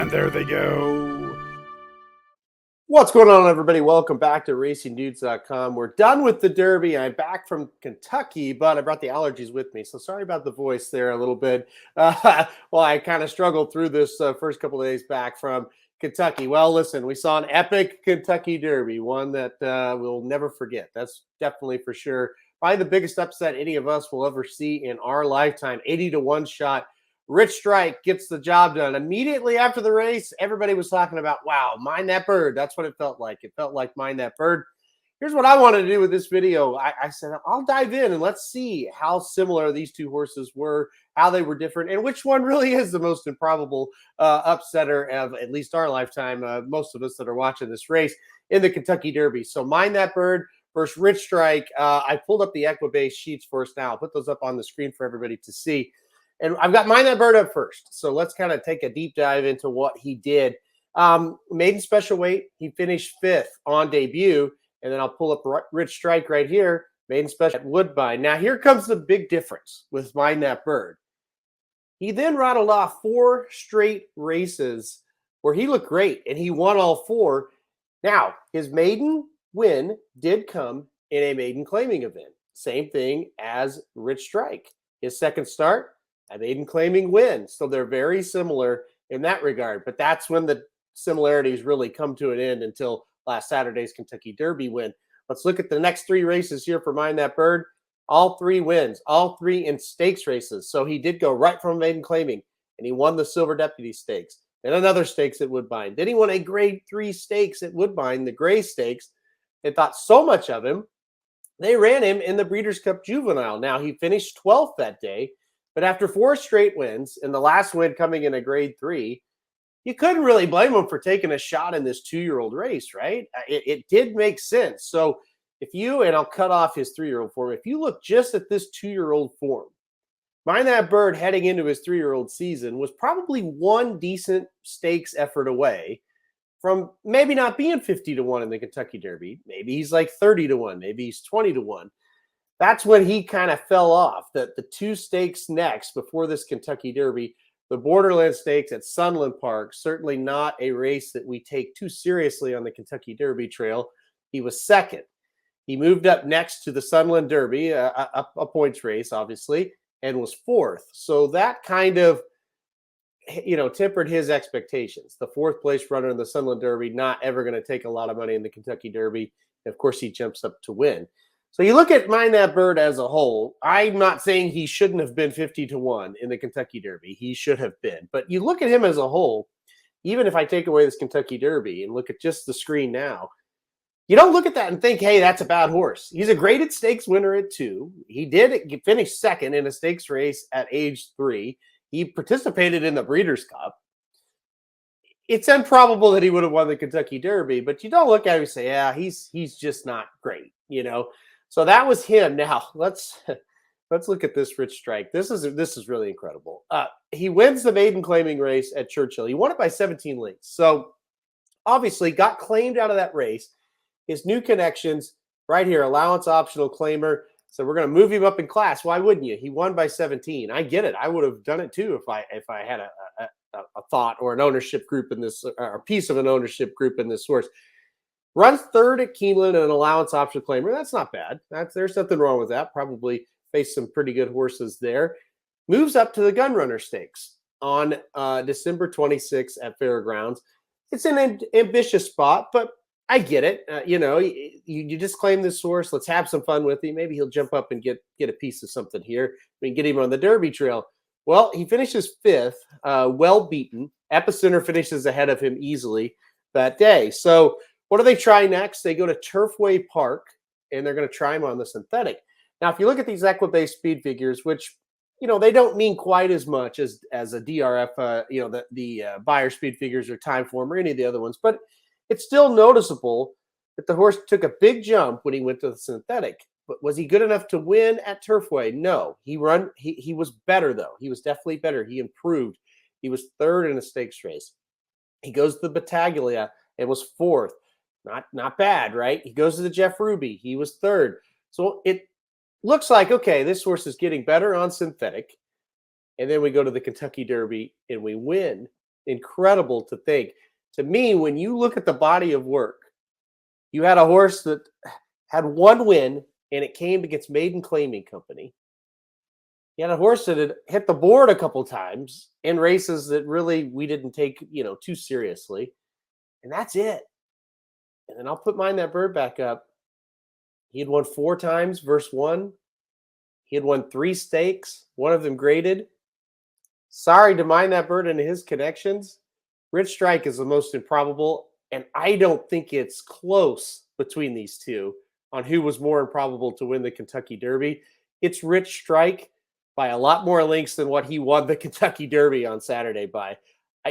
And there they go. What's going on, everybody? Welcome back to RacingDudes.com. We're done with the Derby. I'm back from Kentucky, but I brought the allergies with me, so sorry about the voice there a little bit. Well, I kind of struggled through this first couple of days back from Kentucky. Well, listen, we saw an epic Kentucky Derby, one that we'll never forget. That's definitely for sure. Probably the biggest upset any of us will ever see in our lifetime. 80-1 shot. Rich Strike gets the job done. Immediately after the race, everybody was talking about, wow, mind that bird. That's what it felt like. It felt like mind that bird. Here's what I wanted to do with this video. I said, I'll dive in and let's see how similar these two horses were, how they were different, and which one really is the most improbable upsetter of at least our lifetime, most of us that are watching this race in the Kentucky Derby. So mind that bird versus Rich Strike. I pulled up the Equibase sheets for us now. I'll put those up on the screen for everybody to see. And I've got Mind That Bird up first. So let's kind of take a deep dive into what he did. Maiden special weight, he finished 5th on debut. And then I'll pull up Rich Strike right here. Maiden special at Woodbine. Now here comes the big difference with Mind That Bird. He then rattled off 4 straight races where he looked great. And he won all 4. Now, his maiden win did come in a maiden claiming event. Same thing as Rich Strike. His second start, a maiden claiming win. So they're very similar in that regard. But that's when the similarities really come to an end until last Saturday's Kentucky Derby win. Let's look at the next 3 races here for Mind That Bird. All 3 wins, all 3 in stakes races. So he did go right from maiden claiming, and he won the Silver Deputy Stakes. Then another stakes at Woodbine. Then he won a Grade 3 stakes at Woodbine, the Gray Stakes. They thought so much of him, they ran him in the Breeders' Cup Juvenile. Now, he finished 12th that day. But after 4 straight wins, and the last win coming in a Grade 3, you couldn't really blame him for taking a shot in this 2-year-old race, right? It did make sense. So if you, and I'll cut off his 3-year-old form, if you look just at this 2-year-old form, Mind That Bird heading into his 3-year-old season was probably one decent stakes effort away from maybe not being 50-1 in the Kentucky Derby. Maybe he's like 30-1, maybe he's 20-1. That's when he kind of fell off. The 2 stakes next before this Kentucky Derby, the Borderland Stakes at Sunland Park, certainly not a race that we take too seriously on the Kentucky Derby trail. He was 2nd. He moved up next to the Sunland Derby, a points race, obviously, and was 4th. So that kind of, tempered his expectations. The 4th place runner in the Sunland Derby, not ever going to take a lot of money in the Kentucky Derby. And of course, he jumps up to win. So you look at Mind That Bird as a whole. I'm not saying he shouldn't have been 50-1 in the Kentucky Derby. He should have been. But you look at him as a whole, even if I take away this Kentucky Derby and look at just the screen now, you don't look at that and think, hey, that's a bad horse. He's a graded stakes winner at 2. He did finish 2nd in a stakes race at age 3. He participated in the Breeders' Cup. It's improbable that he would have won the Kentucky Derby, but you don't look at him and say, yeah, he's just not great, So that was him. Now let's look at this Rich Strike. This is really incredible. He wins the maiden claiming race at Churchill. He won it by 17 lengths. So obviously got claimed out of that race. His new connections right here, allowance optional claimer. So we're going to move him up in class. Why wouldn't you? He won by 17. I get it. I would have done it too if I had a thought or an ownership group in this, or a piece of an ownership group in this horse. Runs 3rd at Keeneland and an allowance option claimer. That's not bad. There's nothing wrong with that. Probably faced some pretty good horses there. Moves up to the Gunrunner Stakes on December 26th at Fairgrounds. It's an ambitious spot, but I get it. You just claim this horse. Let's have some fun with him. Maybe he'll jump up and get a piece of something here. Get him on the Derby trail. Well, he finishes 5th, well beaten. Epicenter finishes ahead of him easily that day. So what do they try next? They go to Turfway Park, and they're going to try him on the synthetic. Now, if you look at these Equibase speed figures, which, they don't mean quite as much as a DRF, the Beyer speed figures or Timeform or any of the other ones, but it's still noticeable that the horse took a big jump when he went to the synthetic. But was he good enough to win at Turfway? No. He was better, though. He was definitely better. He improved. He was 3rd in a stakes race. He goes to the Battaglia and was 4th. Not bad, right? He goes to the Jeff Ruby. He was 3rd. So it looks like, okay, this horse is getting better on synthetic. And then we go to the Kentucky Derby and we win. incredible to think. To me, when you look at the body of work, you had a horse that had one win, and it came against Maiden Claiming Company. You had a horse that had hit the board a couple times in races that really we didn't take, too seriously. And that's it. And then I'll put Mind That Bird back up. He had won 4 times versus 1. He had won 3 stakes, one of them graded. Sorry to Mind That Bird and his connections. Rich Strike is the most improbable, and I don't think it's close between these two on who was more improbable to win the Kentucky Derby. It's Rich Strike by a lot more lengths than what he won the Kentucky Derby on Saturday by.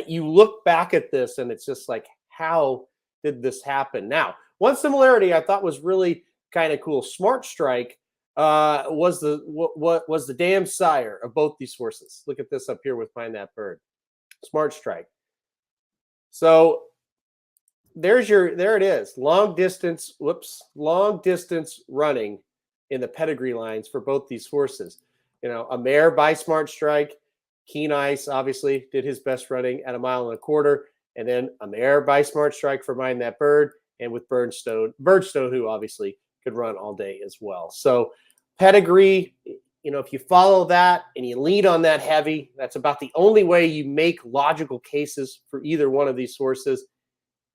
You look back at this, and it's just like, how did this happen? Now, one similarity I thought was really kind of cool. Smart Strike was the damn sire of both these horses. Look at this up here with Mind That Bird. Smart Strike. So there it is. Long distance running in the pedigree lines for both these horses. A mare by Smart Strike. Keen Ice obviously did his best running at 1.25 miles, and then a mare by Smart Strike for Mind That Bird, and with Birdstone, who obviously could run all day as well. So pedigree, if you follow that and you lead on that heavy, that's about the only way you make logical cases for either one of these horses.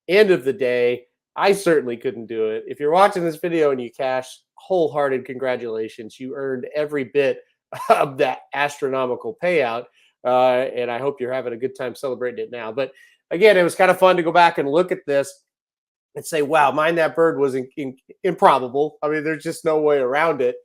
End of the day, I certainly couldn't do it. If you're watching this video and you cashed, wholehearted congratulations. You earned every bit of that astronomical payout, and I hope you're having a good time celebrating it now. But again, it was kind of fun to go back and look at this and say, wow, Mind That Bird was improbable. I mean, there's just no way around it.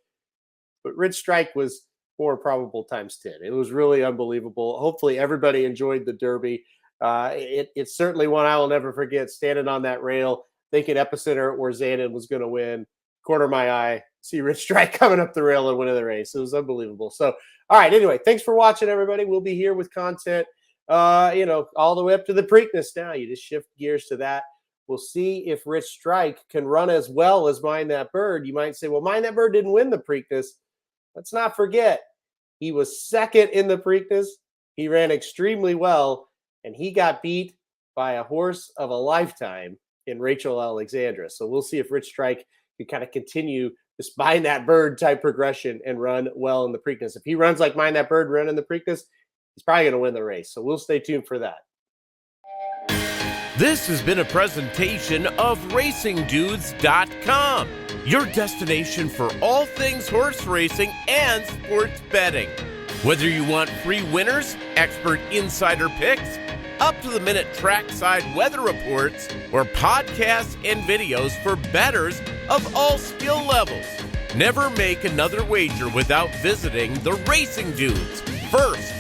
But Rich Strike was more improbable times 10. It was really unbelievable. Hopefully everybody enjoyed the Derby. It's certainly one I will never forget, standing on that rail, thinking Epicenter or Xanon was going to win. Corner my eye, see Rich Strike coming up the rail and winning the race. It was unbelievable. So, all right, anyway, thanks for watching, everybody. We'll be here with content, all the way up to the Preakness now. You just shift gears to that. We'll see if Rich Strike can run as well as Mind That Bird. You might say, well, Mind That Bird didn't win the Preakness. Let's not forget, he was second in the Preakness. He ran extremely well, and he got beat by a horse of a lifetime in Rachel Alexandra. So we'll see if Rich Strike can kind of continue this Mind That Bird type progression and run well in the Preakness. If he runs like Mind That Bird ran in the Preakness, he's probably going to win the race. So we'll stay tuned for that. This has been a presentation of RacingDudes.com, your destination for all things horse racing and sports betting. Whether you want free winners, expert insider picks, up-to-the-minute trackside weather reports, or podcasts and videos for bettors of all skill levels, never make another wager without visiting the Racing Dudes. First,